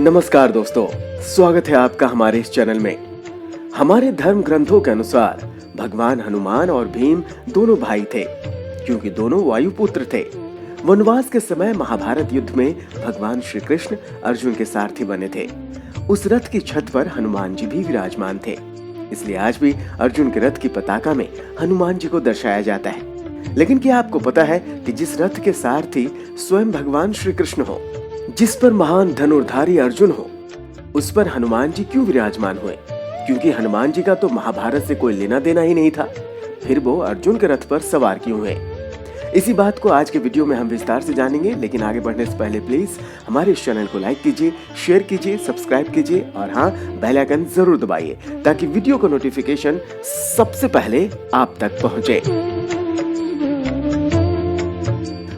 नमस्कार दोस्तों, स्वागत है आपका हमारे इस चैनल में। हमारे धर्म ग्रंथों के अनुसार भगवान हनुमान और भीम दोनों भाई थे, क्योंकि दोनों वायुपुत्र थे। वनवास के समय महाभारत युद्ध में भगवान श्री कृष्ण अर्जुन के सारथी बने थे। उस रथ की छत पर हनुमान जी भी विराजमान थे, इसलिए आज भी अर्जुन के रथ की पताका में हनुमान जी को दर्शाया जाता है। लेकिन क्या आपको पता है कि जिस रथ के सारथी स्वयं भगवान श्री कृष्ण हो, जिस पर महान धनुर्धारी अर्जुन हो, उस पर हनुमान जी क्यों विराजमान हुए? क्योंकि हनुमान जी का तो महाभारत से कोई लेना देना ही नहीं था, फिर वो अर्जुन के रथ पर सवार क्यों हुए? इसी बात को आज के वीडियो में हम विस्तार से जानेंगे। लेकिन आगे बढ़ने से पहले प्लीज हमारे इस चैनल को लाइक कीजिए, शेयर कीजिए, सब्सक्राइब कीजिए और हाँ, बेल आइकन जरूर दबाइए ताकि वीडियो का नोटिफिकेशन सबसे पहले आप तक पहुंचे।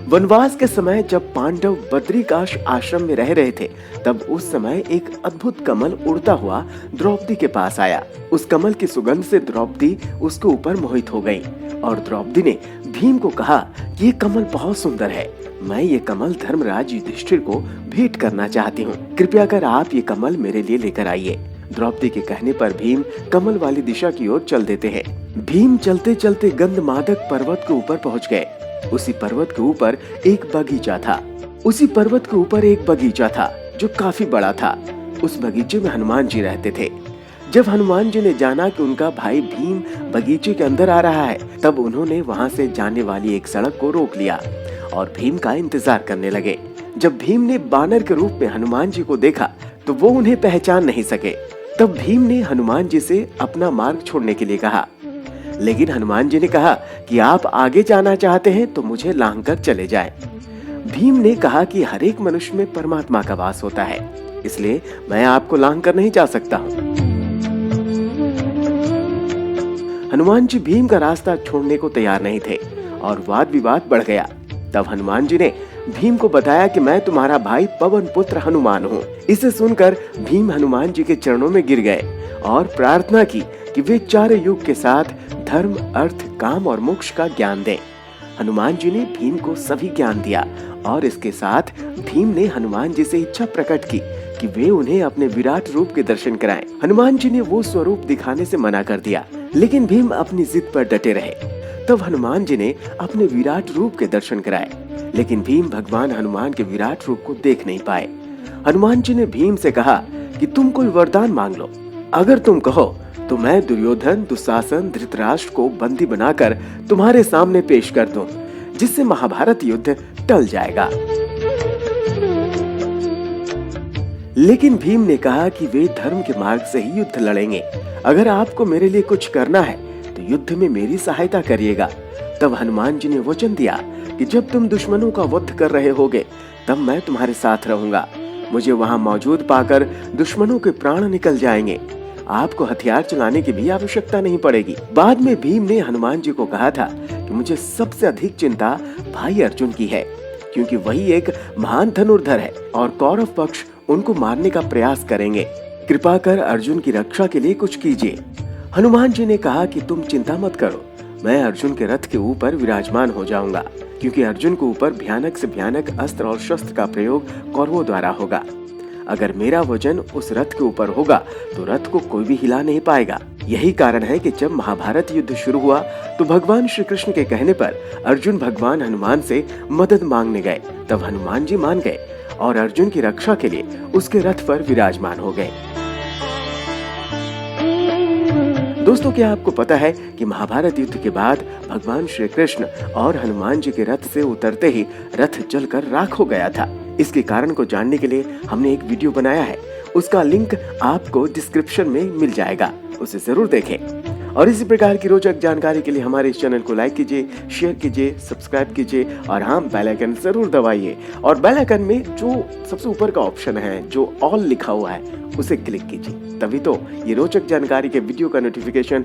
वनवास के समय जब पांडव बद्रिकाश आश्रम में रह रहे थे, तब उस समय एक अद्भुत कमल उड़ता हुआ द्रौपदी के पास आया। उस कमल की सुगंध से द्रौपदी उसके ऊपर मोहित हो गई और द्रौपदी ने भीम को कहा कि ये कमल बहुत सुंदर है, मैं ये कमल धर्मराज युधिष्ठिर को भेंट करना चाहती हूँ, कृपया कर आप ये कमल मेरे लिए लेकर आइए। द्रौपदी के कहने पर भीम कमल वाली दिशा की ओर चल देते हैं। भीम चलते चलते गंधमादक पर्वत के ऊपर पहुँच गए। उसी पर्वत के ऊपर एक बगीचा था जो काफी बड़ा था। उस बगीचे में हनुमान जी रहते थे। जब हनुमान जी ने जाना कि उनका भाई भीम बगीचे के अंदर आ रहा है, तब उन्होंने वहां से जाने वाली एक सड़क को रोक लिया और भीम का इंतजार करने लगे। जब भीम ने बानर के रूप में हनुमान जी को देखा तो वो उन्हें पहचान नहीं सके। तब भीम ने हनुमान जी से अपना मार्ग छोड़ने के लिए कहा, लेकिन हनुमान जी ने कहा कि आप आगे जाना चाहते हैं तो मुझे लांघ कर चले जाएं। भीम ने कहा कि हर एक मनुष्य में परमात्मा का वास होता है, इसलिए मैं आपको लांघ कर नहीं जा सकता हूँ। हनुमान जी भीम का रास्ता छोड़ने को तैयार नहीं थे और वाद विवाद बढ़ गया। तब हनुमान जी ने भीम को बताया कि मैं तुम्हारा भाई पवन पुत्र हनुमान हूँ। इसे सुनकर भीम हनुमान जी के चरणों में गिर गए और प्रार्थना की कि वे चारों युग के साथ धर्म, अर्थ, काम और मोक्ष का ज्ञान दें। हनुमान जी ने भीम को सभी ज्ञान दिया और इसके साथ भीम ने हनुमान जी से इच्छा प्रकट की कि वे उन्हें अपने विराट रूप के दर्शन कराएं। हनुमान जी ने वो स्वरूप दिखाने से मना कर दिया, लेकिन भीम अपनी जिद पर डटे रहे। तब हनुमान जी ने अपने विराट रूप के दर्शन कराए, लेकिन भीम भगवान हनुमान के विराट रूप को देख नहीं पाए। हनुमान जी ने भीम से कहा कि तुम कोई वरदान मांग लो, अगर तुम कहो तो मैं दुर्योधन, दुशासन, धृतराष्ट्र को बंदी बनाकर तुम्हारे सामने पेश कर दूं, जिससे महाभारत युद्ध टल जाएगा। लेकिन भीम ने कहा कि वे धर्म के मार्ग से ही युद्ध लड़ेंगे। अगर आपको मेरे लिए कुछ करना है तो युद्ध में मेरी सहायता करिएगा। तब हनुमान जी ने वचन दिया कि जब तुम दुश्मनों का वध कर रहे होगे तब मैं तुम्हारे साथ रहूंगा। मुझे वहां मौजूद पाकर दुश्मनों के प्राण निकल जाएंगे, आपको हथियार चलाने की भी आवश्यकता नहीं पड़ेगी। बाद में भीम ने हनुमान जी को कहा था कि मुझे सबसे अधिक चिंता भाई अर्जुन की है, क्योंकि वही एक महान धनुर्धर है और कौरव पक्ष उनको मारने का प्रयास करेंगे। कृपा कर अर्जुन की रक्षा के लिए कुछ कीजिए। हनुमान जी ने कहा कि तुम चिंता मत करो, मैं अर्जुन के रथ के ऊपर विराजमान हो जाऊंगा, क्योंकि अर्जुन के ऊपर भयानक से भयानक अस्त्र और शस्त्र का प्रयोग कौरवों द्वारा होगा। अगर मेरा वजन उस रथ के ऊपर होगा तो रथ को कोई भी हिला नहीं पाएगा। यही कारण है कि जब महाभारत युद्ध शुरू हुआ तो भगवान श्री कृष्ण के कहने पर अर्जुन भगवान हनुमान से मदद मांगने गए। तब हनुमान जी मान गए और अर्जुन की रक्षा के लिए उसके रथ पर विराजमान हो गए। दोस्तों, क्या आपको पता है कि महाभारत युद्ध के बाद भगवान श्री कृष्ण और हनुमान जी के रथ से उतरते ही रथ जलकर राख हो गया था। इसके कारण को जानने के लिए हमने एक वीडियो बनाया है, उसका लिंक आपको डिस्क्रिप्शन में मिल जाएगा, उसे जरूर देखें। और इसी प्रकार की रोचक जानकारी के लिए हमारे इस चैनल को लाइक कीजिए, शेयर कीजिए, सब्सक्राइब कीजिए और हाँ, बेल आइकन जरूर दबाइए। और बेल आइकन में जो सबसे ऊपर का ऑप्शन है, जो ऑल लिखा हुआ है, उसे क्लिक कीजिए, तभी तो ये रोचक जानकारी के वीडियो का नोटिफिकेशन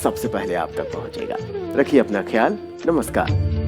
सबसे पहले आप तक पहुंचेगा। रखिए अपना ख्याल। नमस्कार।